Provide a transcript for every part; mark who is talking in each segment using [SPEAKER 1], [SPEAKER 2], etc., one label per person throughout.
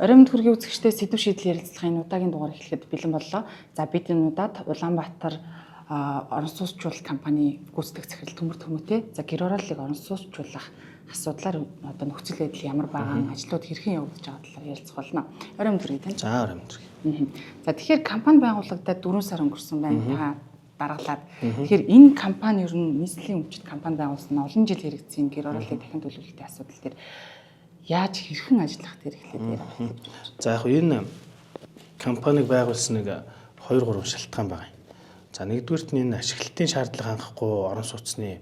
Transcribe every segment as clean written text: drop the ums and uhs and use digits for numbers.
[SPEAKER 1] Оройн мэд хүргийн үзэгчтэй сэдв шийдэл ярилцлагын удаагийн дугаар эхлэхэд бэлэн боллоо. За бид энэ удаад Улаанбаатар орон сууцчлал компани гүйцэтгэх захирал Төмөр Төмөтэй за гэр орооллыг орон сууцчлуулах асуудлаар одоо нөхцөл байдал ямар байгаа, ажлууд хэрхэн явагдаж байгаа талаар ярилцах болно. Оройн мэд хүргэе тань.
[SPEAKER 2] За оройн мэд хүргэе.
[SPEAKER 1] За тэгэхээр компани байгуулагдаад 4 сар өнгөрсөн байна. Та дараалаад. Тэгэхээр энэ компани ер нь нийслэлийн өмчит компани байгуулсан олон жил хэрэгцсэн гэр орооллыг дахин төлөвлөлтийн асуудал дээр яаж хэрхэн ажиллах дээр эхлээд яриа.
[SPEAKER 2] За яг энэ компаниг байгуулсан нэг 2-3 шалтгаан байгаа юм. За нэгдүгürt нь энэ ашиглалтын шаардлага хангахгүй орон сууцны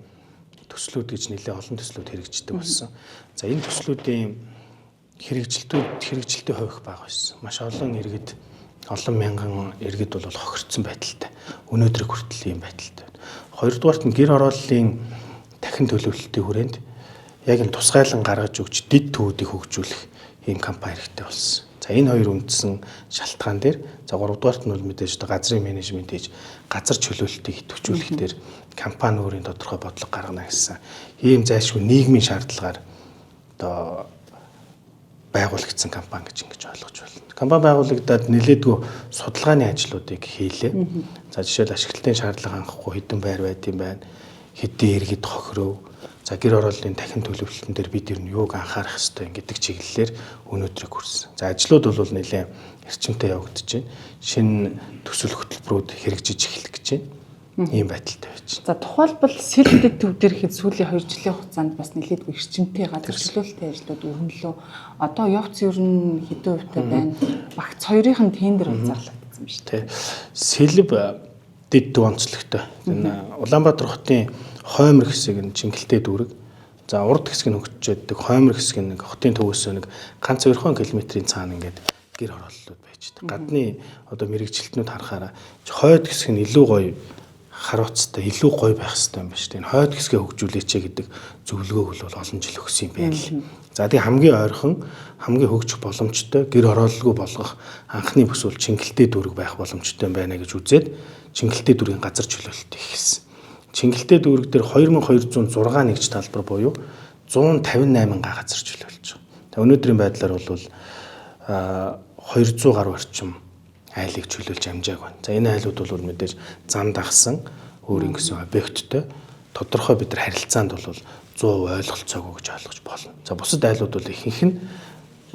[SPEAKER 2] төслүүд гэж нэлээд олон төслүүд хэрэгждэг болсон. За энэ төслүүдийн хэрэгжилтийн хувь бага байсан. Маш олон иргэд олон мянган иргэд бол хохирцсон байдалтай. Өнөөдрийг хүртэл ийм байдалтай. Хоёрдугаарт нь гэр орооллын дахин төлөвлөлтийн хүрээнд яг энэ тусгайлан гаргаж өгч дэд төвүүдийг хөгжүүлэх ийм компани хэрэгтэй болсон. За энэ хоёр үндсэн шалтгаан дээр за гуравдугаарт нь бол мэдээж газрын менежмент хийж газар чөлөөлөлтийг идэвхжүүлэх дээр компани өөрийн тодорхой бодлого гаргана гэсэн ийм зайлшгүй нийгмийн шаардлагаар одоо байгуулагдсан компани гэж ингэж ойлгож байна. Компани байгуулагдаад нэлээдгүй судалгааны ажлуудыг хийлээ. За жишээл ашиглалтын шаардлага хангахгүй хэдэн байр байдсан байна. Хэдэн иргэд хохиров. За гэр орооллын дахин төлөвлөлтөн дээр бид ер нь юуг анхаарах ёстой гэдэг чиглэлээр өнөөдрийг хүрсэн. За ажлууд бол нэлээд эрчимтэй явагдаж байна. Шинэ төсөл хөтөлбөрүүд хэрэгжиж эхлэх гэж байна. Ийм байдалтай байж.
[SPEAKER 1] За тухайлбал сэлбэд төв дээр хэд сүүлийн 2 жилийн хугацаанд бас нэлээд эрчимтэй газар чөлөөлөлтийн ажлууд өрнөлөө. Одоо явц ер нь хэдэн хувьтай байна. Багц хоёрын тендер зарлагдсан байна шүү дээ.
[SPEAKER 2] Сэлб дэд төв онцлогтой. Энэ Улаанбаатар хотын хоймор хэсэг нь Чингэлтэй дүүрэг. За урд хэсэг нь хөгжиж байдаг. Хоймор хэсэг нь хотын төвөөс нэг ганц 2 км-ийн цаана ингээд гэр орооллууд байж байгаа. Гадны одоо мэрэгчлэтнүүд харахаараа хойд хэсэг нь илүү гоё харуулцтай, илүү гоё байх хэрэгтэй юм байна шүү дээ. Энэ хойд хэсгээ хөгжүүлээч гэдэг зөвлөгөөг бол олон жил өгсөн юм байна л. За тийм хамгийн ойрхон, хамгийн хөгжих боломжтой гэр орооллгүй болгох анхны бүсүүл Чингэлтэй дүүрэг байх боломжтой байна гэж үзээд Чингэлтэй дүүргийн газар чөлөөлөлт хийсэн. Чингэлтэй дүүрэг дээр 2206 нэгж талбар буюу 158 газар чөлөөлж байгаа. Тэгээ өнөөдрийн байдлаар бол 200 гаруй орчим айлыг чөлөөлж амжааг байна. За энэ айлууд бол мэдээж зам дагсан өөр ингэсэн объекттой тодорхой бид нар харилцаанд бол 100% ойлголцоогүй гэж ойлгож болно. За бусад айлууд бол ихэнх нь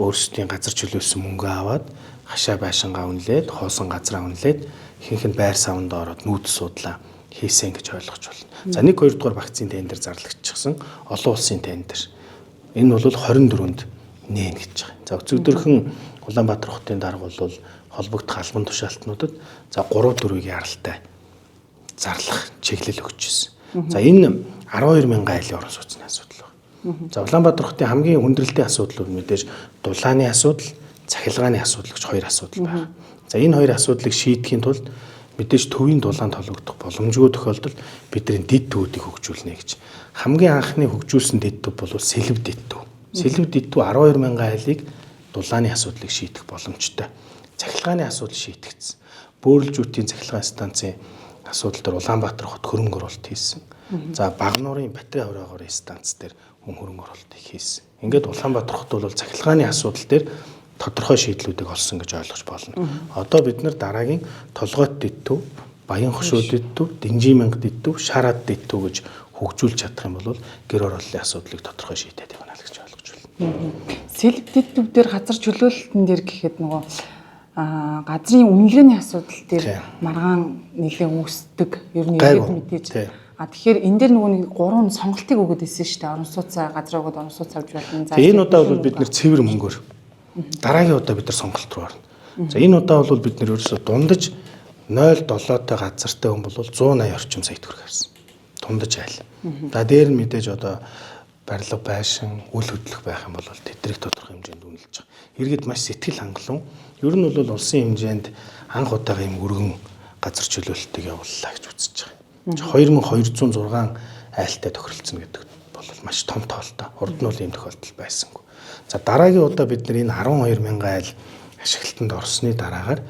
[SPEAKER 2] өөрсдийн газар чөлөөлсөн мөнгө аваад хашаа байшингаа үнэлээд, хоосон газраа үнэлээд ихэнх нь байр савнд ороод нүүдэл судлаа хийсэн гэж ойлгож байна. За 1-2 дугаар вакцины тендер зарлагдчихсан олон улсын тендер. Энэ бол 24-нд нээн гэж байгаа. За өцөгдөрхөн Улаанбаатар хотын дарга бол холбогдох албан тушаалтнуудад за 3-4-ийг яралтай зарлах чиглэл өгчээсэн. За энэ 12,000 айлын орон сууцны асуудал байна. За Улаанбаатар хотын хамгийн хүндрэлтэй асуудал бол мэдээж дулааны асуудал, цахилгааны асуудал гэж хоёр асуудал байна. За энэ хоёр асуудлыг шийдэхийн тулд мэдээж төвийн дулаанд холбогдох боломжгүй тохиолдолд бидний дэд төвүүдийг хөгжүүлнэ гэж. Хамгийн анхны хөгжүүлсэн дэд төв бол Сэлб дэд төв. Сэлб дэд төв 12,000 айлыг дулааны асуудлыг шийдэх боломжтой. Цахилгааны асуудал шийдэгдсэн. Бөөрөлжүүтийн цахилгаан станцын асуудал дээр Улаанбаатар хот хөрөнгө оруулалт хийсэн. За Багнуурын батарей хавраагын станц дээр мөн хөрөнгө оруулалт хийсэн. Ингээд Улаанбаатар хот бол цахилгааны асуудал дээр тодорхой шийдлүүдийг олсон гэж ойлгож болно. Одоо бид нар дараагийн Толгойт дэд төв, Баян хошуу дэд төв, Дэнжимэнг дэд төв, Шараад дэд төв гэж хөгжүүлж чадах юм бол гэр орооллын асуудлыг тодорхой шийдээд явна л гэж ойлгож байна.
[SPEAKER 1] Сэлб дэд төв дээр газар чөлөөлөлтөн дээр гэхэд нөгөө газрын үнэлгээний асуудал дээр маргаан нэлээд үүсдэг. Ер нь ирээд мэдээж. Тэгэхээр энэ дээр нөгөө нэг 3 сонголтыг өгöd ирсэн шүү дээ. Орон сууцаа газар өгöd орон сууц авч болно.
[SPEAKER 2] За энэ удаа бол бид нэр цэвэр мөнгөөр дараагийн удаа бид нар сонголт руу орно. За энэ удаа бол бид нэр ерөөсө дундаж 0.7-тай газартай хүн бол 180 орчим сая төгрөг харсан. Дундаж айл. За дээр нь мэдээж одоо барилга байшин, үйл хөдлөх байх юм бол тэдрийг тодорхой хэмжээнд үнэлж байгаа. Иргэд маш сэтгэл хангалуун. Ер нь бол улсын хэмжээнд анх удаага юм өргөн газар чөлөөлөлтийг явууллаа гэж үзэж байгаа. 2206 айлтай тохиролцсон гэдэг бол маш том тоолтой. Урд нь бол ийм тохиолдол байсангүй. За дараагийн удаа бид нар энэ 12,000 айл ашиглалтанд орсны дараагаар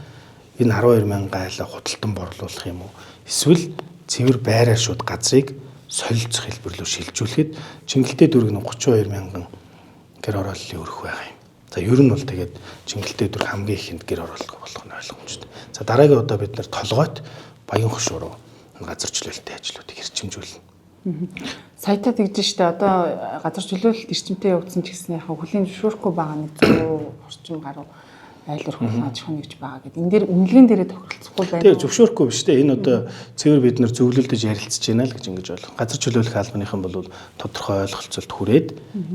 [SPEAKER 2] энэ 12,000 айлаа худалдан борлуулах юм уу? Эсвэл цэвэр байраар шууд газрыг солилцох хэлбэр рүү шилжүүлэхэд Чингэлтэй дүүрэг нь 32,000 гэр орооллын өрх байгаа юм. За ер нь бол тэгээд Чингэлтэй дөр хамгийн ихэнд гэр оролцох болох нь ойлгомжтой. За дараагийн удаа бид нэр толгойд баян хөшөөрөө газар чөлөөлөлтийн ажлуудыг хэрчимжүүлнэ.
[SPEAKER 1] Саята тэгж штэ одоо газар чөлөөлөлт эрчимтэй явагдсан ч гэсэн яхаа хүлийн зөвшөөрөхгүй байгаа нэг 100 орчим гаруй айлар хөлн аж ахуй нэгж байгаа гэдэг. Энэ дээр үнэлгээнд дээрээ тохиролцохгүй байна.
[SPEAKER 2] Тэгээ зөвшөөрөхгүй биш үү? Энэ одоо цэвэр бид нар зөвлөлдөж ярилцж байна л гэж ингэж болох. Газар чөлөөлөх албаныхан бол тодорхой ойлголцолд хүрээд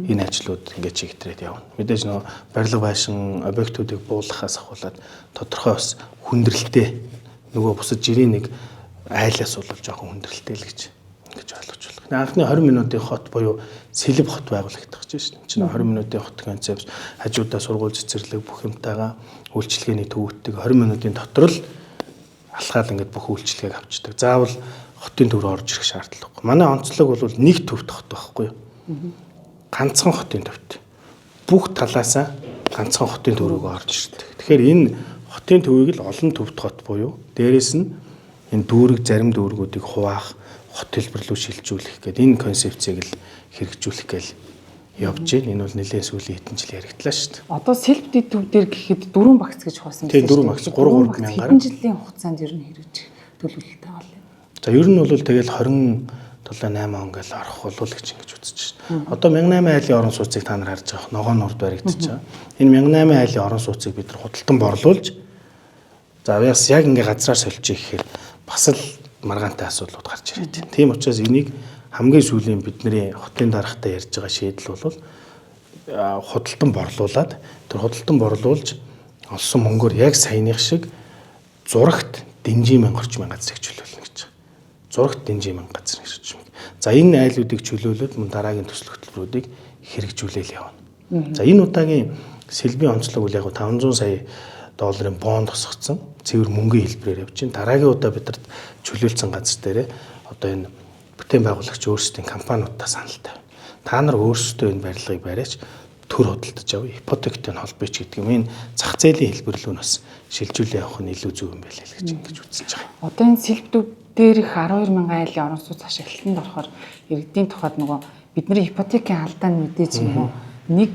[SPEAKER 2] энэ ажлууд ингэж чигтрээд явна. Мэдээж нөө барилга байшин объектуудыг буулгахаас ахуулаад тодорхой бас хүндрэлтэй нөгөө бусад жирийн нэг айлаас бол жоохон хүндрэлтэй л гэж ойлгож байна. Анхны 20 минутын хот буюу сэлб хот байгуулагдах гэж байна. Чинь 20 минутын хот концепт хажуудаа сургууль цэцэрлэг бүх юмтайгаа үйлчлэгээний төвөттэйг 20 минутын дотор л алхаад ингээд бүх үйлчлэгээг авчдаг. Заавал хотын төв рүү орж ирэх шаардлагагүй. Манай онцлог бол нэг төвд хот байхгүй юу? Ганцхан хотын төвд. Бүх талаасаа ганцхан хотын төв рүү орж ирдэг. Тэгэхээр энэ хотын төвийг л олон төвд хот буюу дээрэс нь энэ дүүрэг зарим дүүргүүдийг хуваах хот хэлбэр рүү шилжүүлэх гэдэг энэ концепцийг л хэрэгжүүлэх гээл явж байна. Энэ бол нэлээд сүүлийн хэдэн жил яригдлаа шүү дээ.
[SPEAKER 1] Одоо сэлб дэд төв дээр гэхэд 4 багц гэж хоосон
[SPEAKER 2] тийм 4 багц 3 мянгаар.
[SPEAKER 1] Хэдэн жилийн хугацаанд ер нь хэрэгжих төлөвлөлттэй байна.
[SPEAKER 2] За ер нь бол тэгэл 27-8 он гэл орох болов гэж ингэж үзэж байна. Одоо 1008 айлын орон сууцыг та нар харж байгаа ногоон нурд баригдаж байгаа. Энэ 1008 айлын орон сууцыг бид нар худалдан борлуулж за бас яг ингээ газраар соличих гэхээр бас л маргаантай асуудлууд гарч ирээд байна. Тийм учраас энийг хамгийн сүүлийн бидний хотын дарагтай ярьж байгаа шийдэл бол худалдан борлуулад тэр худалдан борлуулж олсон мөнгөөр яг саяных шиг зурагт дэнжийн мянга орчмын газрыг чөлөөлнө гэж байна. Зурагт дэнжийн мянга газрын орчим. За энэ айлуудыг чөлөөлөд мөн дараагийн төсөл хөтөлбөрүүдийг хэрэгжүүлээл явна. За энэ удаагийн сэлбийн онцлог үл яг 500 сая долларын бонд тосгоцсон цэвэр мөнгөний хэлбэрээр явж байна. Дараагийн удаа бидэд чөлөөлсөн газар дээр одоо энэ бүтээн байгуулагч өөрсдийн компаниудаа саналтай. Та нар өөрсдөө энэ барилгыг бариач төр худалдаж авъя. Ипотектэй нь холбооч гэдэг юм. Энэ зах зээлийн хэлбэр рүү бас шилжүүлээ явах нь илүү зөв юм байлаа л гэж ингэж үзэж байгаа.
[SPEAKER 1] Одоо энэ сэлб дээрх 12,000 айлын орон сууц ашиглалтанд орохоор иргэдийн тухайд нөгөө бидний ипотекийн алдаа нь мэдээж юм уу? Нэг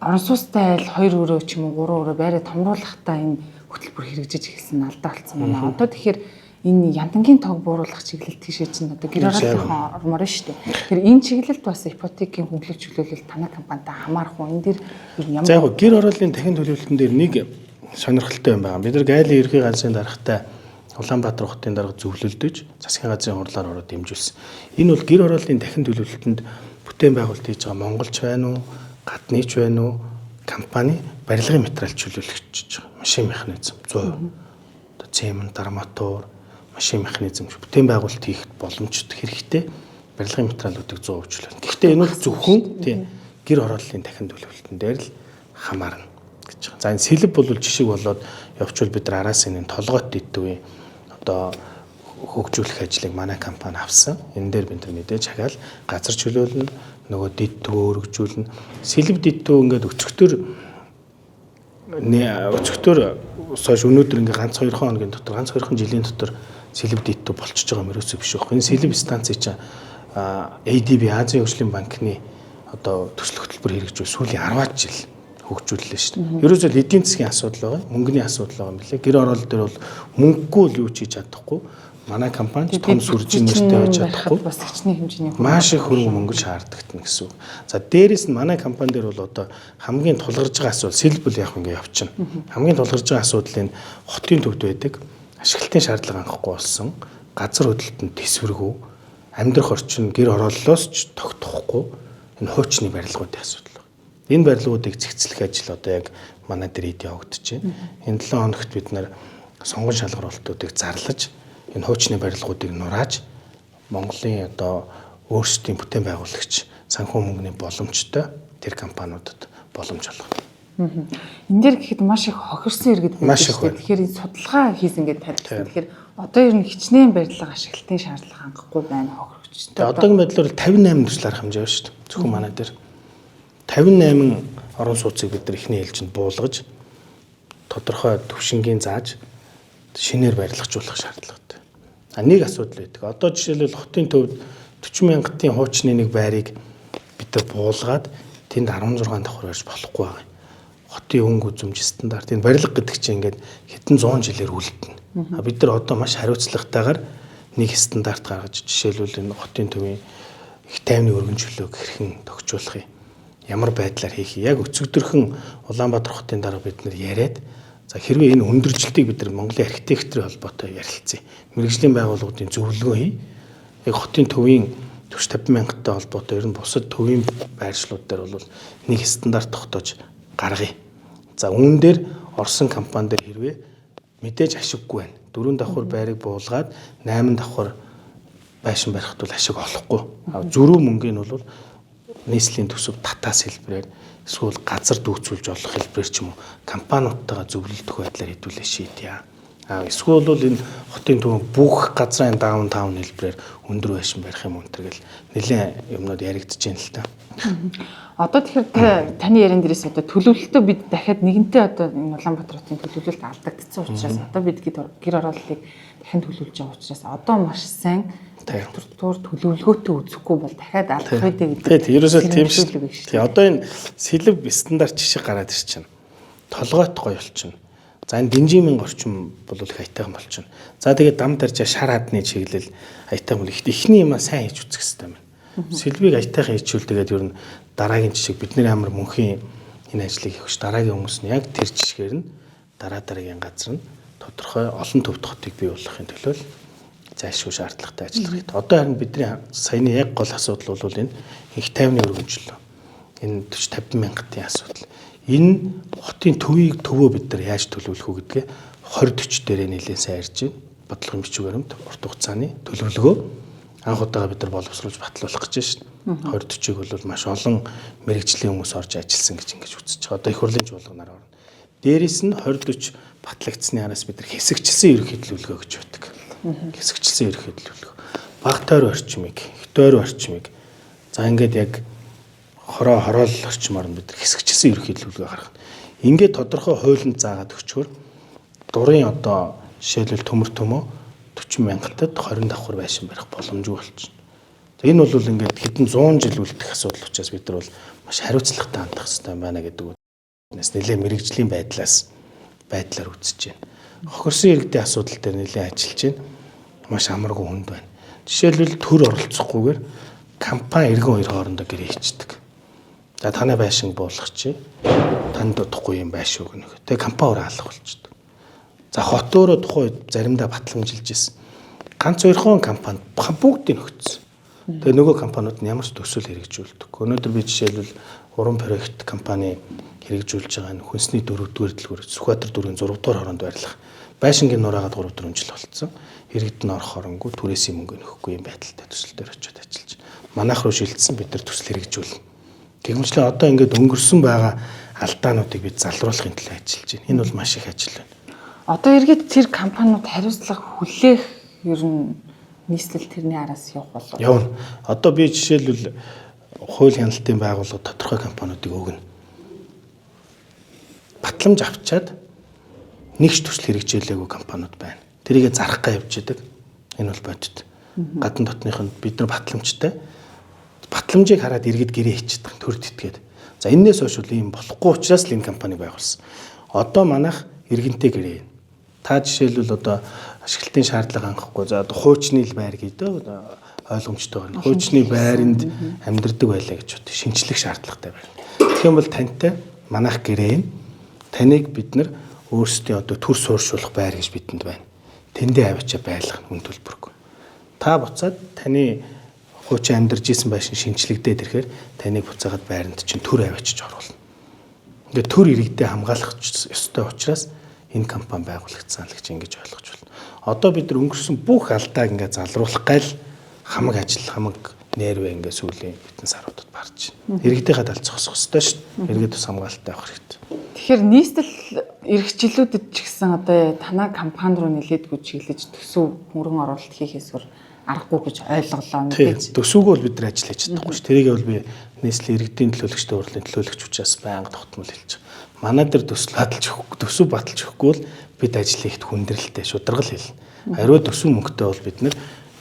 [SPEAKER 1] орон сууцтай айл 2 өрөө ч юм уу 3 өрөө байраа томруулахдаа энэ хөтөлбөр хэрэгжиж эхэлсэн алдаа болсон байна. Одоо тэгэхээр энэ яндангийн тог бууруулах чиглэлт тийшээ чинь одоо гэр оролтын ормоор шүү дээ. Тэр энэ чиглэлд бас ипотекийн хөнгөлөлт чөлөөлөл танай компанитай хамаарах уу? Энэ дэр ямар
[SPEAKER 2] За яг гэр оролтын дахин төлөвлөлтөн дээр нэг сонирхолтой юм байна. Бид нар Гайлын ерхий ганцын даргатай Улаанбаатар хотын дарга зөвлөлдөж засгийн газрын хурлаар ороод дэмжүүлсэн. Энэ бол гэр оролтын дахин төлөвлөлтөнд бүтээн байгуулалт хийж байгаа монголч байна уу, гадныч байна уу, компани барилгын материал чөлөөлөгч гэж байгаа. Машин механизм 100%. Одоо цемент, арматур, машин механизм бүтээн байгуулалт хийх боломжтой хэрэгтэй барилгын материалуудыг 100% чөлөөлнө. Гэхдээ энэ бол зөвхөн тийм гэр оролтын дахин төлөвлөлтөн дээр л хамаарна гэж байгаа. За энэ сэлб бол жишг болоод явчвал бид нар араас энэ толгойт дидвийн одоо хөгжүүлэх ажлыг манай компани авсан. Энэ дээр бид нар мэдээж хагаал газар чөлөөлнө, нөгөө дид төвөө өргөжүүлнэ. Сэлб дид төвөө ингээд өцгтөр сошь өнөөдөр ингээд ганц 2 хоногийн дотор, ганц 2 жилийн дотор сэлб дид төв болчихж байгаа юм ерөөсөө биш байхгүй. Энэ сэлб станцыг чинь ADB Азийн хөгжлийн банкны одоо төсөл хөтөлбөр хэрэгжүүл сүүлийн 10 жил хөгжүүллээ шүү дээ. Ерөөсөө эдийн засгийн асуудал байгаа, мөнгөний асуудал байгаа юм билээ. Гэр оролт дээр бол мөнгөгүй л юу ч хийж чадахгүй. Манай компани том сүржин нэртэй байж чадахгүй.
[SPEAKER 1] Бас хичнээн хэмжээний
[SPEAKER 2] маш их хөрөнгө мөнгө шаарддаг гэсэн үг. За дээрэс нь манай компани дээр бол одоо хамгийн тулгарч байгаа асуудал сэлбэл яг ингэ явчихна. Хамгийн тулгарч байгаа асуудал энэ хотын төвд байдаг ашиглалтын шаардлага анхахгүй болсон, газар хөдлөлтөнд төсвөргүй, амьдрах орчин гэр орооллоос ч тогтохгүй энэ хуучны барилгуудын асуудал. Энэ барилгуудыг цэгцлэх ажил одоо яг манай дээр явагдаж байна. Энэ 7 хоногт бид нар сонгон шалгаруулалтуудыг зарлаж энэ хуучны барилгуудыг нурааж Монголын одоо өөрсдийн бүтээн байгуулагч санхүү мөнгөний боломжтой тэр компаниудад боломж олгоно.
[SPEAKER 1] Энэ дээр гэхэд маш их хохирсон иргэд байдаг шүү дээ. Тэгэхээр энэ судалгаа хийсэн гэдээ тариулсан. Тэгэхээр одоо ер нь хичнээн барилга ашиглалтын шаардлага хангахгүй байна хохирогчтой.
[SPEAKER 2] Одоогийн байдлаар 58 төсөл арга хэмжээ байна шүү дээ. Зөвхөн манай дээр 58 орон сууцыг бид нар эхний ээлжинд буулгаж тодорхой төвшингийн зааж шинээр барилгажуулах шаардлагатай. Нэг асуудал байдаг. Одоо жишээлбэл хотын төвд 40 мянгатын хуучны нэг байрыг бид нар буулгаад тэнд 16 давхар барьж болохгүй байгаа. хотын өнгө үзмж стандарт энэ барилга гэдэг чинь ингээд хэдэн 100 жилээр үлдэнэ. Бид нар одоо маш хариуцлагатайгаар нэг стандарт гаргаж жишээлбэл энэ хотын төвийн их тайвны өргөнжлөлөөг хэрхэн тогтжуулах юм. Ямар байдлаар хийх юм. Яг өцөгдөрхөн Улаанбаатар хотын дарга бид нар яриад за хэрвээ энэ өндөржилтийг бид нар Монголын архитектурын холбоотой ярилцъя. Мэргэжлийн байгууллагуудын зөвлөгөө хий. Яг хотын төвийн 40-50 мянгаттай холбоотой ер нь бусад төвийн байршлууд дээр бол нэг стандарт тогтоож гаргая. За үүн дээр Орсын компани дээр хэрвээ мэдээж ашиггүй байна. 4 давхар байрыг буулгаад 8 давхар байшин барихад бол ашиг олохгүй. Зөрүү мөнгөний нь бол нийслэлийн төсөв татаас хэлбэрээр эсвэл газар дүүцүүлж олох хэлбэрээр ч юм уу компаниудтайгаа зөвлөлдөх байдлаар хэдүүлээ шийдъя. Эсвэл бол энэ хотын төв бүх газрын даунтаун хэлбэрээр өндөр байшин барих юм өнтер гэл нэлээд юмнууд яригдж байна л та.
[SPEAKER 1] Одоо тэгэхээр таны яриан дээрээс одоо төлөвлөлтөө бид дахиад нэгэнтээ одоо энэ Улаанбаатар хотын төлөвлөлт алдагдсан учраас одоо бид гэр орооллыг дахин төлөвлөж байгаа учраас одоо маш сайн архитектур төлөвлөгөөтэй үзэхгүй бол дахиад алдах байдаг гэдэг.
[SPEAKER 2] Тэгээд ерөөсөө тийм шүү. Тэгээ одоо энэ сэлб стандарт жишээ гараад ирчихэв. Толгойт гоё болчихно. За энэ Динжимийн орчим бол их аятайхан болчихно. За тэгээд дам даржаа шар хадны чиглэл аятайхан бол ихний юмаа сайн хийж үзэх хэрэгтэй байна. Сэлбийг аятайхан хийчихвэл тэгээд ер нь дараагийн жишээ бидний амар мөнхийн энэ ажлыг хийх ш дараагийн хүмүүс нь яг тэр жишгээр нь дараагийн газар нь тодорхой олон төвд хотыг бий болгохын төлөө зайлшгүй шаардлагатай ажиллах хэрэгтэй. Одоо харин бидний саяны яг гол асуудал бол энэ их тайвны өргөнжлөлөө. Энэ 40-50 мянгатын асуудал. Энэ хотын төвөө бид нар яаж төлөвлөх үү гэдгээ 20-40 дээрээ нэлээд сайн ярьж байна. Бодлогын бичиг баримт, урт хугацааны төлөвлөгөө анх удаага бид нар боловсруулж батлуулах гэж байна. 20-40-ыг бол маш олон мэрэгжлийн хүмүүс орж ажилласан гэж ингэж үзэж байгаа. Одоо их хурлын чуулганаар орно. Дээрээс нь 20-40 батлагдсны араас бид нар хэсэгчилсэн ерөнхий төлөвлөгөө гэж байдаг. Хэсэгчилсэн ерөнхий төлөвлөгөө. Бага тойр орчмыг, их тойр орчмыг за ингээд яг хороол орчмоор нь бид нар хэсэгчилсэн ерөнхий төлөвлөгөө гаргах. Ингээд тодорхой хуулинд заагаад өгчхөөр дурын одоо жишээлбэл төмөр төмөө 40 мянгатад 20 давхар байшин барих боломжгүй болчихно. Энэ бол ингээд хэдэн 100 жил үлдэх асуудал учраас бид нар бол маш хариуцлагатай хандах хэрэгтэй байна гэдэг үгнээс нэлээд мэрэгжлийн байдлаар үзэж байна. Хохирсон иргэдийн асуудал дээр нэлээд ажиллаж байна. Маш амаргүй хүнд байна. Жишээлбэл төр оролцохгүйгээр компани иргэн хоёр хоорондоо гэрээ хийчихдэг. За танай байшин буулгах чи танд удахгүй юм байш үг нөх. Тэгээ компани өөрөө алах болчихдог. За хот өөрөө тухай заримдаа батламжилж ирсэн. Ганц хоёрхон компани бүгдийг нөхцсөн. Тэгээ нөгөө компаниуд нь ямар ч төсөөл хэрэгжүүлдэг. Өнөөдөр би жишээлбэл уран проект компани хэрэгжүүлж байгаа нь хүнсний 4-р дэлгүүр Сүхбаатар 4-ийн 6-р хороонд байрлах. Байшингийн нураагаад 3-4 жил болцсон. Иргэд нь орох хоронгүй түрээсийн мөнгө нөхгүй юм байдалтай төсөл дээр очиод ажиллаж. Манайх руу шилжсэн бид нар төсөл хэрэгжүүлнэ. Гэвчлээ одоо ингээд өнгөрсөн байгаа алдаануудыг бид залруулахын төлөө ажиллаж байна. Энэ бол маш их ажил байна.
[SPEAKER 1] Одоо иргэд тэр компаниуд хариуцлага хүлээх ер нь нийслэл тэрний араас явах болов.
[SPEAKER 2] Явна. Одоо би жишээлбэл хууль хяналтын байгууллага тодорхой компаниудыг өгнө. Батламж авчаад нэгч төсөл хэрэгжүүлээгүй компаниуд байна. Тэрийгэ зарахгаа явж идэг. Энэ бол бодит. Гадна дотныхын бид нар батламжтай. Батламжийг хараад иргэд гэрээ хийчихдэг. Төр тэтгээд. За энээс хойш бол ийм болохгүй учраас л энэ компаниг байгуулсан. Одоо манайх иргэнтэй гэрээ. Та жишээлбэл одоо ашиглалтын шаардлага хангахгүй. За одоо хуучны байр гэдэг ойлгомжтой байна. Хуучны байранд амьдардаг байлаа гэж бод. Шинжлэх шаардлагатай байна. Тэгэх юм бол тантай манайх гэрээ таныг бид нар өөрсдийн одоо төр суурьшуулах байр гэж бидэнд байна. Тэндээ авчаа байлгах үн төлбөргүй. Та буцаад таны хуучин амьдарч исэн байшин шинжлэгдээд ирэхээр таныг буцаагаад байранд чинь төр авчиж оруулна. Ингээд төр иргэдэд хамгаалах ёстой учраас энэ компани байгуулагдсан л гэж ингэж ойлгож байна. Одоо бид нар өнгөрсөн бүх алдааг ингээд залруулах гал хамаг ажил хамаг нервэ ингээд сүүлийн хэдэн саруудад барж байна. Иргэдийнхээ талд зогсох ёстой шүү дээ. Иргэд бас хамгаалалттай авах хэрэгтэй.
[SPEAKER 1] Тэгэхээр нийслэл эрхчлүүлүүдэд ч гэсэн одоо танай компани руу нэлээдгүй чиглэж төсөв хөрөн оруулалт хийхээсгөр аргагүй гэж ойлголоо.
[SPEAKER 2] Төсөвг бол бид нар ажил хийж чадахгүй шүү. Тэрийг бол би нийслэлийн иргэдийн төлөөлөгчтэй урлын төлөөлөгч учраас байнга тогтмол хэлж байгаа. Манай дээр төсөв баталж өгөхгүй бол бид ажил хийхэд хүндрэлтэй шударгал хэл. Хариу төсөв мөнгөтэй бол бид нар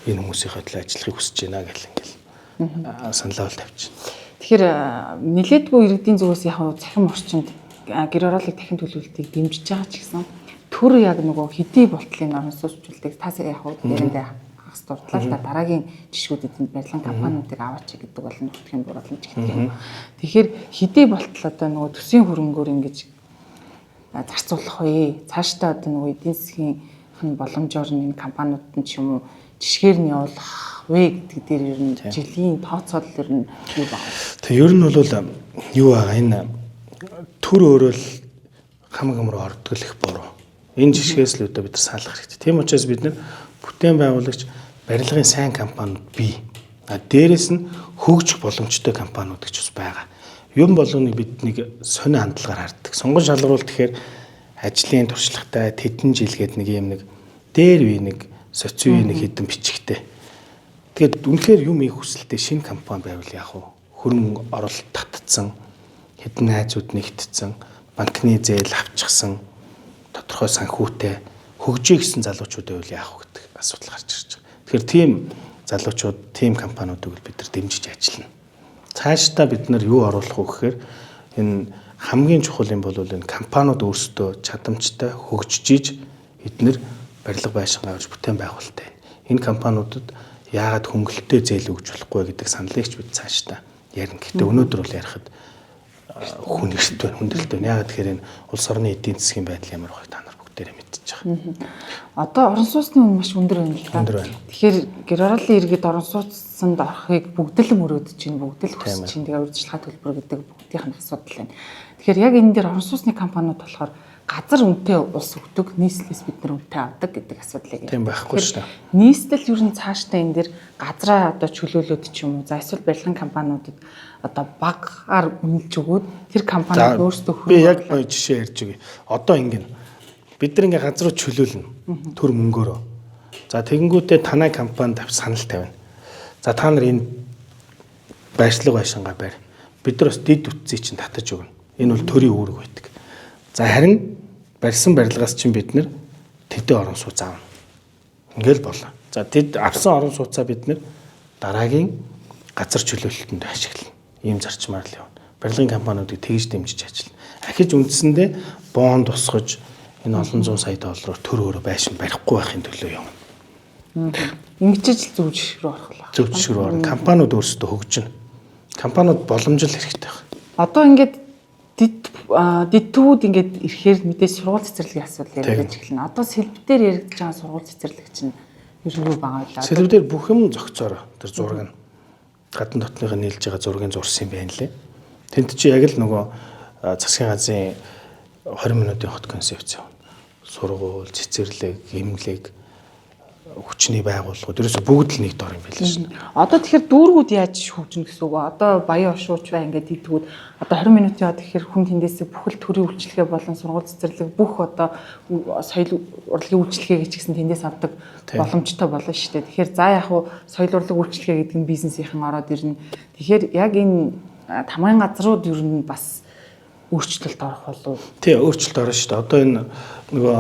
[SPEAKER 2] энэ хүмүүсийнхээ төлөө ажиллахыг хүсэж байна гэл ингээл саналаа бол тавьчихна.
[SPEAKER 1] Тэгэхээр нэлээдгүй иргэдийн зүгээс яг цахим орчинд гэр ороолыг дахин төлөвлөлтийг дэмжиж байгаа ч гэсэн төр яг нөгөө хэдий болтлын орон сууцчлалтыг тас яг яриандаа хагас дурдлаа л да дараагийн жишгүүдэд энэ барилгын компаниудыг аваач гэдэг бол нутгийн дурлалж гэдэг юм. Тэгэхээр хэдий болтол одоо нөгөө төсвийн хөрөнгөөр ингэж зарцуулах вэ? Цаашдаа одоо нөгөө эдийн засгийн боломжоор энэ компаниуд нь ч юм уу жишгээр нь явуулах вэ гэдэг дээр ер нь жилийн тооцоол ер нь юу байна?
[SPEAKER 2] Тэг ер нь бол юу байгаа энэ төр өөрөө л хамаг амруу ордог л их буруу. Энэ жишгээс л үүдээ бид нар салах хэрэгтэй. Тийм учраас бид нар бүтээн байгуулагч барилгын сайн компаниуд бий. Дээрээс нь хөгжих боломжтой компаниуд гэж бас байгаа. Юм болгоныг бид нэг сонио хандлагаар харддаг. Сонгон шалгаруул тэгэхээр ажлын туршлагатай тэдэн жилгээд нэг юм нэг дээр үе нэг социо нэг хэдэн бичгтэй. Тэгээд үнэхээр юм их хүсэлтэй шинэ компани байвал яах вэ? Хөрөнгө оруулалт татцсан, хэдэн найзууд нэгтцсэн, банкны зээл авчихсан, тодорхой санхүүтэй хөгжиж гисэн залуучууд байвал яах вэ гэдэг асуудал гарч ирж байгаа. Тэгэхээр тийм залуучууд, тийм компаниудыг бид нар дэмжиж ажиллана. Цаашдаа бид нар юу оруулах вэ гэхээр энэ хамгийн чухал юм бол энэ компаниуд өөрсдөө чадамжтай хөгжиж эднэр барилга байшин авч бүтээн байгуулалттай. Энэ компаниудад яагаад хөнгөлөлтөө зээл өгч болохгүй гэдэг саналыг ч бид цаашдаа ярина. Гэхдээ өнөөдөр бол ярихад хүндрэлт байна. Яагаад тэгэхээр энэ улс орны эдийн засгийн байдал ямар байгааг та нар бүгдээрээ мэдчихэж байгаа.
[SPEAKER 1] Одоо орон сууцны үн маш өндөр байна л да. Тэгэхээр гэр ороолын иргэд орон сууцсанд орохыг бүгд л мөрөөдөж чинь, бүгд л хүсэж чинь. Тэгээ урьдчилгаа төлбөр гэдэг бүгдийнх нь асуудал байна. Тэгэхээр яг энэ дээр орон сууцны компаниуд болохоор газар үнэтэй улс өгдөг, нийслэлээс бид нар үнэтэй авдаг гэдэг асуудлыг
[SPEAKER 2] тийм байхгүй шүү дээ.
[SPEAKER 1] Нийслэл ер нь цаашдаа энэ дээр газраа одоо чөлөөлөд ч юм уу, за эсвэл барилгын компаниудад одоо багаар үнэлж өгөөд тэр компаниуд өөрсдөө
[SPEAKER 2] би яг жишээ ярьж өгье. Одоо ингэ бид нар ингээ газруу чөлөөлнө төр мөнгөөрөө. За тэгэнгүүтээ танай компанид санал тавина. За та нар энэ байршлага байшингаа барь. Бид нар бас дид үтцийг чинь татаж өгнө. Энэ бол төрийн үүрэг байдаг. За харин барьсан барилгаас чинь бид нар тэдээ орон сууц аавна. Ингээл болоо. За тэд авсан орон сууцаа бид нар дараагийн газар чөлөөлөлтөнд ашиглана. Ийм зарчмаар л явна. Барилгын компаниудыг тэгж дэмжиж ажиллана. Ахиж үндсэндээ бонд тусгаж энэ олон зуун сая доллараар төр өөрө байшин барихгүй байхын төлөө явна.
[SPEAKER 1] Ингэж л зөв жишг рүү орлоо.
[SPEAKER 2] Зөв жишг рүү орно. Компаниуд өөрсдөө хөгжинэ. Компаниуд боломжтой хэрэгтэй байна.
[SPEAKER 1] Одоо ингээд дидтүүд ингээд ирэхээр мэдээж сургууль цэцэрлэгийн асуудал яригдж эхэлнэ. Одоо сэлбтээр яригдж байгаа сургууль цэцэрлэг чинь ер нь юу байгаа вэ?
[SPEAKER 2] Сэлбтээр бүх юм зохицоор тэр зураг нь гадна дотныхоо нийлж байгаа зургийн зурсан юм байна лээ. Тэнд чи яг л нөгөө засгийн газрын 20 минутын хот концепц явна. Сургууль, цэцэрлэг, эмнэлэг, хүчний байгууллагууд ерөөсө бүгд л нэг дор юм байл шин.
[SPEAKER 1] Одоо тэгэхээр дүүргүүд яаж хөгжинө гэсэн үг вэ? Одоо баян ошууч бай ингээд дидгүүд одоо 20 минут яваад тэгэхээр хүн тэндээсээ бүхэл төрийн үйлчлэгээ болон сургууль цэцэрлэг бүх одоо соёл урлагийн үйлчлэгээ гэж гисэн тэндээс авдаг боломжтой болно шүү дээ. Тэгэхээр за яг хуу соёл урлаг үйлчлэгээ гэдэг нь бизнесийнхэн ороод ирнэ. Тэгэхээр яг энэ тамгын газрууд ер нь бас өөрчлөлт орох болов.
[SPEAKER 2] Тий, өөрчлөлт орно шүү дээ. Одоо энэ нөгөө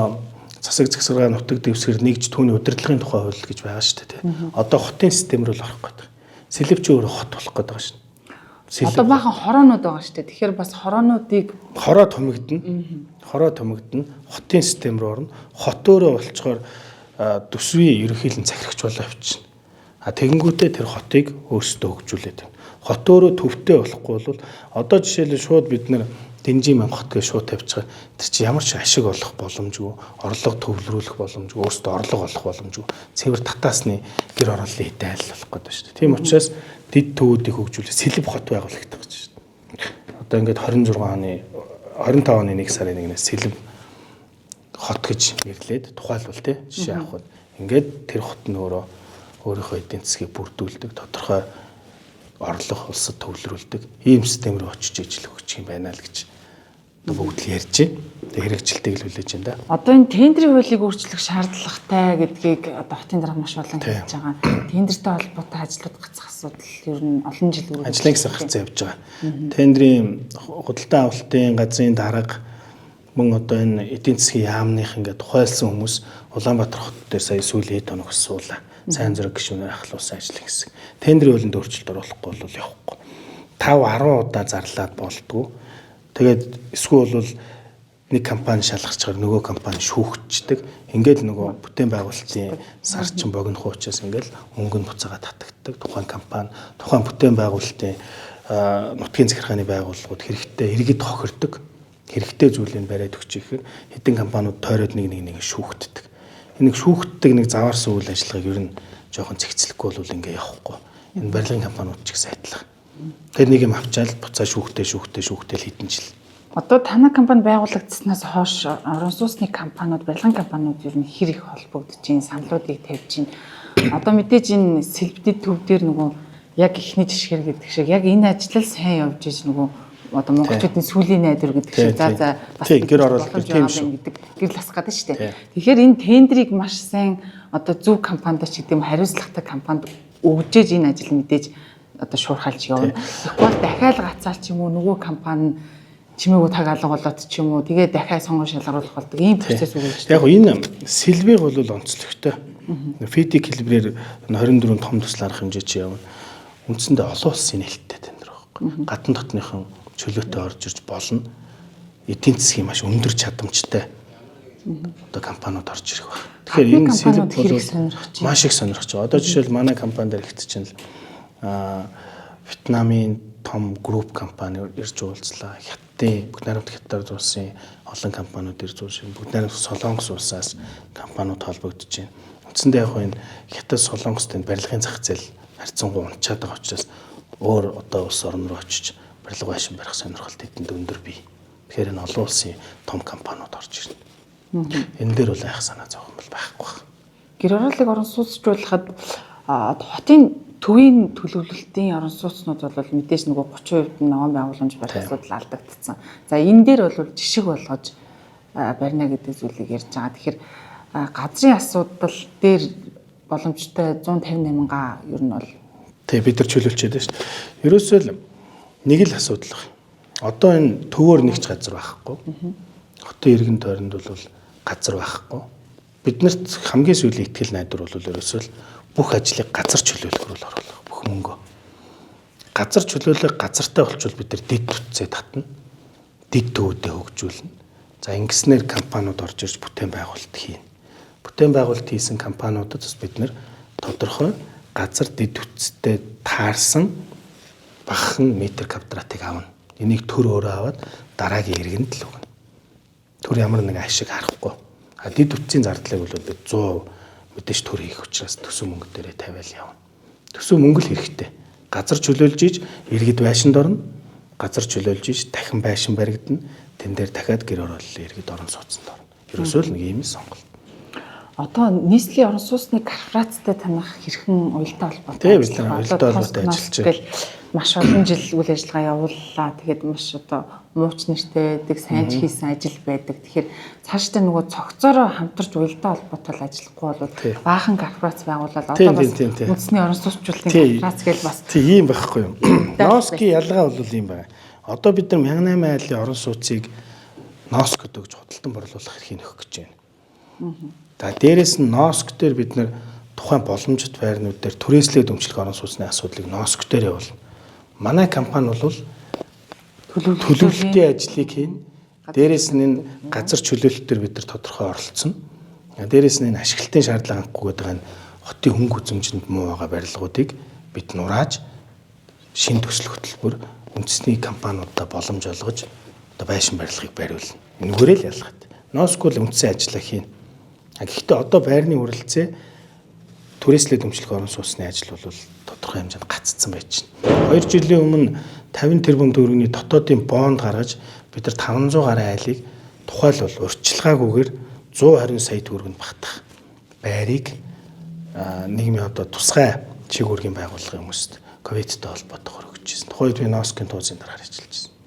[SPEAKER 2] засаг захиргаа нутаг дэвсгэр нэгж түүний удирдлагын тухай хууль гэж байгаа шүү дээ. Одоо хотын систем рүү л орох гэдэг. Сэлэвч өөрөө хот болох гэдэг байгаа шүү.
[SPEAKER 1] Одоо баахан хороонууд байгаа шүү дээ. Тэгэхээр бас хороонуудыг
[SPEAKER 2] хороо томигдно. Хотын систем рүү орно. Хот өөрөө болцохоор төсвийн ерөнхийлөн захирагч болоо авчина. Тэгэнгүүтээ тэр хотыг өөрсдөө хөгжүүлээд байна. Хот өөрөө төвтэй болохгүй бол одоо жишээлбэл шууд бид нар Дэнжин Мянга хот гэж шууд тавьчихаа тэр чи ямар ч ашиг олох боломжгүй, орлого төвлөрүүлэх боломжгүй, өөрсдөө орлого олох боломжгүй. Цэвэр татаасны гэр орооллын хэдэн айл болох гэдэг шүү дээ. Тийм учраас дид төвүүдийг хөгжүүлэх сэлб хот байгуулагдах гэж шүү дээ. Одоо ингээд 25 оны 1 сарын 1-ээс сэлб хот гэж нэрлээд тухайлбал тий жишээ авах нь ингээд тэр хот нь өөрийнхөө эдийн засгийг бүрдүүлдэг, тодорхой орлого улсад төвлөрүүлдэг ийм систем рүү очиж ижил өгч юм байна л гэж бүгд л ярьж байна. Тэг хэрэгжилтийг л хүлээж байна да.
[SPEAKER 1] Одоо энэ тендерийн хуулийг өөрчлөх шаардлагатай гэдгийг одоо хотын дарга маш олон хэлж байгаа. Тендертэй холбоотой ажлууд гацах асуудал ер нь олон жил үргэлж
[SPEAKER 2] ажлын гэсэн гарцсан явж байгаа. Тендерийн худалдаа авалтын газрын дарга мөн одоо энэ эдийн засгийн яамных ингээд тухайлсан хүмүүс Улаанбаатар хот дээр сая сүүлийн хэд хоног суулаа. Сайн зэрэг гишүүнээр ахлуулсан ажлын хэсэг. Тендерийн хуулинд өөрчлөлт оруулахгүй бол явахгүй. 5-10 удаа зарлаад болдгоо. Тэгээд эсвэл бол нэг компани шалгарчаар нөгөө компани шүүгчдэг. Ингээд нөгөө бүтээн байгуулалтын сарчин богинох учраас ингээд өнгө нь буцаагаад татагддаг. Тухайн компани, тухайн бүтээн байгуулалтын нутгийн захиргааны байгууллагууд хэрэгтэй иргэд хохирдог. Хэрэгтэй зүйлийг бариад өгч ихээр хэдэн компаниуд тойроод нэг шүүгддэг. Энэ шүүгддэг нэг заваарсан үйл ажиллагааг ер нь жоохон цэгцлэхгүй бол ингээ явахгүй. Энэ барилгын компаниуд ч гэсэн адилхан. Тэгэхээр нэг юм авчаал буцаа шүүгтэл хэдэн жил.
[SPEAKER 1] Одоо танай компани байгуулагдсанаас хойш орон сууцны компаниуд, барилгын компаниуд ер нь хэр их холбогдож байна, саналуудыг тавьж байна. Одоо мэдээж энэ сэлбэдэд төв дээр нөгөө яг ихний жишгээр гэдэг шиг яг энэ ажил сайн явж ийж нөгөө одоо монголчуудын сүүлийн найдвар гэдэг шиг за бас
[SPEAKER 2] гэр оролцох тийм шүү
[SPEAKER 1] гэдэг гэрэл асах гэдэг шүү дээ. Тэгэхээр энэ тендерийг маш сайн одоо зөв компанид ч гэдэм хариуцлагатай компанид өгжээж энэ ажил мэдээж одоо шуурхалж явна. Тэгвэл дахиад гацаал ч юм уу нөгөө компани чимээгүй таг алга болоод ч юм уу тэгээ дахиад сонгон шалгаруулах болдог ийм процесс үүсэж
[SPEAKER 2] байна. Яг энэ сэлбэг бол онцлогтой. Фидик хэлбэрээр 24 том туслах хэмжээ чи явна. Үндсэндээ олон улсын нээлттэй тендер байхгүй. Гадна дотныхон чөлөөтэй орж ирж болно. Эдийн засгийн маш өндөр чадамжтай одоо компаниуд орж ирэх байна. Тэгэхээр энэ сэлбэг бол маш их сонирхож байгаа. Одоо жишээл манай компани дээр ихтэж чинь Вьетнамын том групп компани ирж уулзлаа. Хятадын Бүгд найрамдах Хятад улсын олон компаниуд ирж уулзсан. Бүгд найрамдах Солонгос улсаас компаниуд холбогдож байна. Үндсэндээ яг энэ Хятад Солонгостой барилгын зах зээл харьцангуй унчаад байгаа учраас өөр одоо улс орн руу очиж барилга байшин барих сонирхолт эдэнд өндөр бий. Тэгэхээр энэ олон улсын том компаниуд орж ирнэ. Энэ дээр бол айх санаа зовхон бол байхгүй.
[SPEAKER 1] Гэр ороолыг орон сууцчлуулахад хотын төвийн төлөвлөлтийн орон сууцнууд бол мэдээж нөгөө 30% нь ногоон байгууламж барих асуудал алдагдсан. За энэ дээр бол жишг болгож барина гэдэг зүйлийг ярьж байгаа. Тэгэхээр газрын асуудал дээр боломжтой 158 ер нь бол
[SPEAKER 2] тэг бид нар чөлөөлчихэд байна шүү дээ. Ерөөсөө л нэг л асуудал байна. Одоо энэ төвөөр нэгч газар байхгүй. Хотын иргэн тойронд бол газар байхгүй. Биднэрт хамгийн сүүлийн ихтгэл найдвар бол ерөөсөө л бүх ажлыг газар чөлөөлөхөөр л оруулах. Бүх мөнгө. Газар чөлөөлөх газартай болчвол бид нар дэд бүтцээ татна. Дэд төвөдөө хөгжүүлнэ. За ингэснээр компаниуд орж ирж бүтээн байгуулалт хийнэ. Бүтээн байгуулалт хийсэн компаниудад бас бид нар тодорхой газар дэд бүтцтэй таарсан багахан метр квадратыг авна. Энийг төр өөрөө аваад дараагийн иргэнд л өгнө. Төр ямар нэг ашиг харахгүй. Дэд бүтцийн зардлыг бол бид 100% мэдээж төр хийх учраас төсөв мөнгө дээрээ тавиал явна. Төсөв мөнгө л хэрэгтэй. Газар чөлөөлж иж иргэд байшинд орно. Газар чөлөөлж иж дахин байшин баригдана. Тэн дээр дахиад гэр орооллын иргэд орон сууцнд орно. Ерөөсөө л нэг ийм сонголт.
[SPEAKER 1] Одоо нийслэлийн орон сууцны корпорацтай таних хэрхэн уялдаа холбоотой.
[SPEAKER 2] Тийм бид нар уялдаа холбоотой ажиллаж байна.
[SPEAKER 1] Маш олон жил үйл ажиллагаа явууллаа. Тэгээд маш одоо мууч нэртэй байдаг, сайн ч хийсэн ажил байдаг. Тэгэхээр цаашдаа нөгөө цогцоороо хамтарч уялдаа холбоотой ажиллахгүй бол баахан корпорац байгуулаад одоо бас үндэсний орон сууцчлалын корпорац гэж бас
[SPEAKER 2] тийм байхгүй юм. Носкийн ялгаа бол ийм байна. Одоо бид нар 18 айлын орон сууцыг носкод өгж худалдан борлуулах эрхийг өгөх гэж байна. За дээрэс нь носк дээр бид нар тухайн боломжит байрнууд дээр түрээслээд өмчлөх орон сууцны асуудлыг носк дээр явуулна. Манай компани бол төлөвлөлтийн ажлыг хийнэ. Дээрэс нь энэ газар чөлөөлөлт дээр бид нар тодорхой оролцсон. Дээрэс нь энэ ашиглалтын шаардлага хангахгүй байгаа энэ хотын хөнгө үзэмжинд муу байгаа барилгуудыг бид нурааж шинэ төсөл хөтөлбөр үндэсний компаниудад боломж олгож одоо байшин барилгыг бариулна. Энэгээр л ялгаатай. Носк бол үндсэн ажиллаа хийнэ. Гэхдээ одоо байрны үрэлцээ түрээслээд өмчлөх орон сууцны ажил бол тодорхой хэмжээнд гаццсан байж байна. 2 жилийн өмнө 50 тэрбум төгрөгийн дотоодын бонд гаргаж бид нар 500 гаруй айлыг тухайлбал урьдчилгаагүйгээр 120 сая төгрөгөнд багтах байрыг нийгмийн одоо тусгай чиг үүргийн байгууллагын хүмүүст ковидтэй холбоотойгоор өгч ирсэн. Тухайд би носкын туусын дараа ажиллаж ирсэн.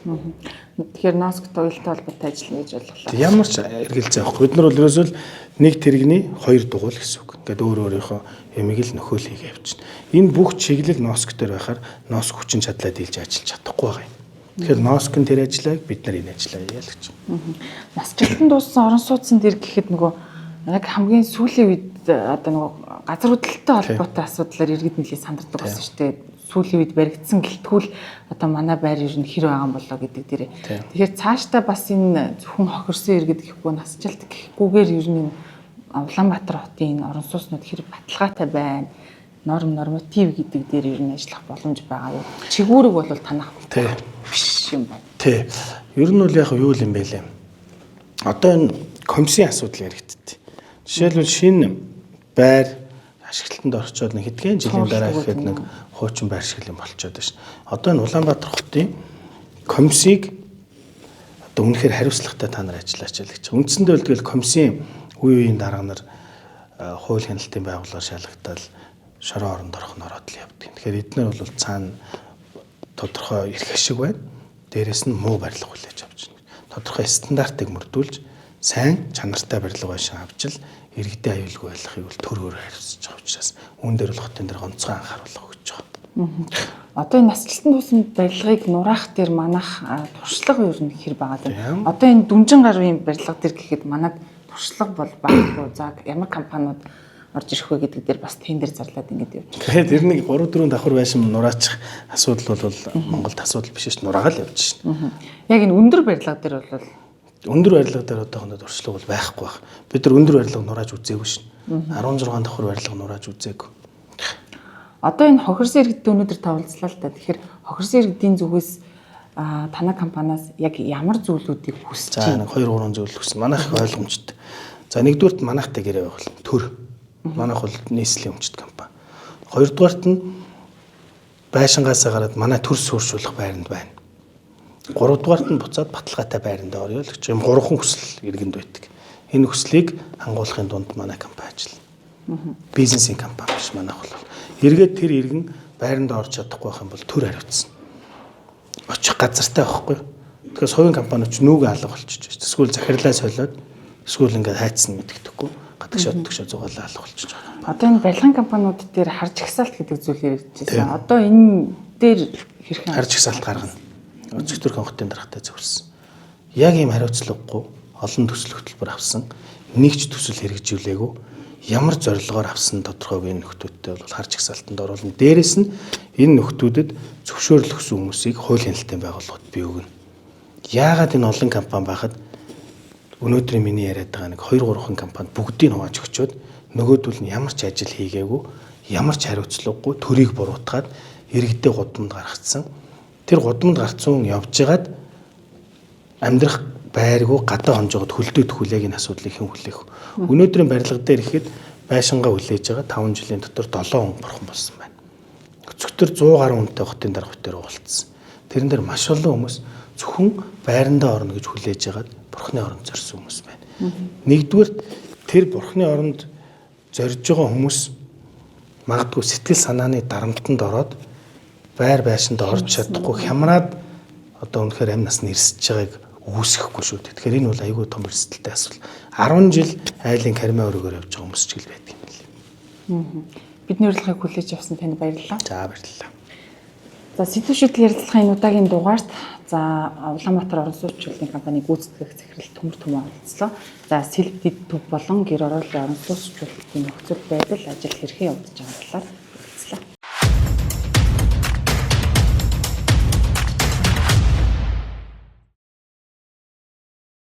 [SPEAKER 1] Тэгэхээр носктой уялдаа холбоотой ажиллана гэж болголоо.
[SPEAKER 2] Ямар ч эргэлзээ авахгүй. Бид нар бол ерөөсөө л нэг тэрэгний 2 дугуйл гэсэн үг. Ингээд өөр өөрийнхөө ямиг л нөхөөл хийгээ явчихна. Энэ бүх чиглэл носк дээр байхаар носк хүчин чадлаа дийлж ажиллаж чадахгүй байгаа юм. Тэгэхээр носкын тэр ажиллааг бид нар энэ ажиллаа яа л гэж.
[SPEAKER 1] Насжилтанд дууссан орон сууцсан дээр гэхэд нөгөө яг хамгийн сүүлийн үед одоо нөгөө газар хөдлөлттэй холбоотой асуудлаар иргэд нэлээд сандардаг болсон шүү дээ. сүүлийн үед баригдсан гэлтгүүл одоо манай байр ер нь хэр байгаа юм болоо гэдэг дээрээ. Тэгэхээр цаашдаа бас энэ зөвхөн хохирсон иргэд гэхгүй насжилт гэхгүйгээр ер нь Улаанбаатар хотын энэ орон сууцнууд хэр баталгаатай байна. Норматив гэдэг дээр ер нь ажиллах боломж байгаа юу? Чигүүрэг бол танах биш юм байна.
[SPEAKER 2] Тий. Ер нь бол яг юу юм бэ лээ. Одоо энэ комиссийн асуудал яригдтыг. Жишээлбэл шинэ байр ашиглалтанд орчоод нэг хэдхэн жилийн дараа гэхэд нэг хуучин байр шиг юм болчиход байна шин. Одоо энэ Улаанбаатар хотын комиссийг одоо үнэхээр хариуцлагатай та нар ажиллаач гэж. Үндсэндээ бол тэгэл комиссийн үе үеийн дарга нар хууль хяналтын байгууллагаар шалгагдаад шорон оронд орох нь ороод л явдаг. Тэгэхээр эдгээр бол цаана тодорхой эрх ашиг байна. Дээрээс нь муу барилга хүлээж авч байна. Тодорхой стандартыг мөрдүүлж сайн чанартай барилга байшин авчил иргэдэд аюулгүй байлгахыг бол төрөөр хариуцж байгаа учраас үүн дээр бол хотын дээр гонцгой анхааруулга өгч байгаа.
[SPEAKER 1] Одоо энэ насжилтын тусанд барилгыг нураах дээр манайх туршлага ер нь хэр байгаа вэ? Одоо энэ дүнжин гарын барилга дээр гэхэд манад туршлага бол баггүй. За ямар компаниуд орж ирэх вэ гэдэг дээр бас тендер зарлаад ингэж явж байна.
[SPEAKER 2] Тэгэхээр тэр нэг 3-4 давхар байшин нураачих асуудал бол Монголд асуудал биш ш нураагаал явж шин.
[SPEAKER 1] Яг энэ өндөр барилга дээр бол
[SPEAKER 2] өндөр барилга дээр одоохондоо туршлага бол байхгүй байх. Бид нар өндөр барилга нурааж үзээгүй шин. 16 давхар барилга нурааж үзээгүй.
[SPEAKER 1] Одоо энэ хохирсон иргэдтэй өнөөдөр тавалцлаа л да. Тэгэхээр хохирсон иргэдийн зүгээс танай компаниас яг ямар зүйлүүдийг хүсэж
[SPEAKER 2] байна? За нэг 2-3 зүйл хүссэн. Манайх их ойлгомжтой. За нэгдүгürt манайхтай гэрээ байх бол төр. Манайх бол нийслэлийн өмчт компани. Хоёрдугаарт нь байшингаасаа гараад манай төр суурьшуулах байранд байна. Гуравдугаарт нь буцаад баталгаатай байранд орё л гэж юм 3 хүсэл иргэнд байдаг. Энэ хүслийг хангуулахын дунд манай компани ажиллана. Бизнесийн компани биш манайх бол. Эргээд тэр иргэн байранд орж чадахгүй байх юм бол төр хариуцсан. Очих газартай байхгүй. Тэгэхээр соёлын компаниуд ч нүг алга болчихж байна. Эсвэл захирлаа солиод эсвэл ингээд хайцсан мэддэхгүй. Гадагш оддогш зугаалаа алга болчихж байгаа.
[SPEAKER 1] Одоо энэ барилгын компаниуд дээр харж ихсаалт гэдэг зүйл яригдчихсэн. Одоо энэ дээр хэрхэн
[SPEAKER 2] харж ихсаалт гаргана. Өчигдөр хотын даргатай зөвлөсөн. Яг ийм хариуцлагагүй олон төсөл хөтөлбөр авсан нэг ч төсөл хэрэгжүүлээгүй ямар зорилгоор авсан тодорхойгүй нөхдүүдтэй бол харж ихсаалтанд оруулна. Дээрээс нь энэ нөхдүүдэд зөвшөөрөл өгсөн хүмүүсийг хууль хяналтын байгууллагад бий өгнө. Яагаад энэ олон компани байхад өнөөдрийн миний яриад байгаа нэг 2-3 компани бүгдийг хувааж өгчөөд нөгөөдөл нь ямар ч ажил хийгээгүй, ямар ч хариуцлагагүй төрийг буруутгаад иргэдэд гудамд гаргацсан. Тэр гудамд гарцсан явж байгаад амьдрах байргүй гадаа хонжоод хөлдөөд хүлээг энэ асуудлыг хэн хүлээх вэ? Өнөөдрийн барилга дээр ихэд байшингаа хүлээж байгаа 5 жилийн дотор 7 хүн бурхан болсон байна. Өчигдөр 100 гаруй хүнтэй хотын дарга битээр уулзсан. Тэрэн дээр маш олон хүмүүс зөвхөн байрандаа орно гэж хүлээж байгаад бурхны оронд зорьсон хүмүүс байна. Нэгдүгээр тэр бурхны оронд зорж байгаа хүмүүс магадгүй сэтгэл санааны дарамтанд ороод байр байшинд орж чадахгүй хямраад одоо үнэхээр амь насны ирсэж байгааг үүсэхгүй шүү дээ. Тэгэхээр энэ бол айгүй том эрсдэлтэй асуудал. 10 жил айлын кармаа өрөөгөр явж байгаа хүмүүс ч гэл байдаг юм лээ.
[SPEAKER 1] Бидний урилгыг хүлээж авсан танд баярлалаа.
[SPEAKER 2] За баярлалаа.
[SPEAKER 1] За сэдв шийдэл ярилцлагын энэ удаагийн дугаарт за Улаанбаатар орон сууцчлалын компани гүйцэтгэх захирал Төмөр Төмөө оролцлоо. За сэлбэдэд төв болон гэр ороолын орон сууцчлалын нөхцөл байдал ажил хэрхэн явагдаж байгаа талаар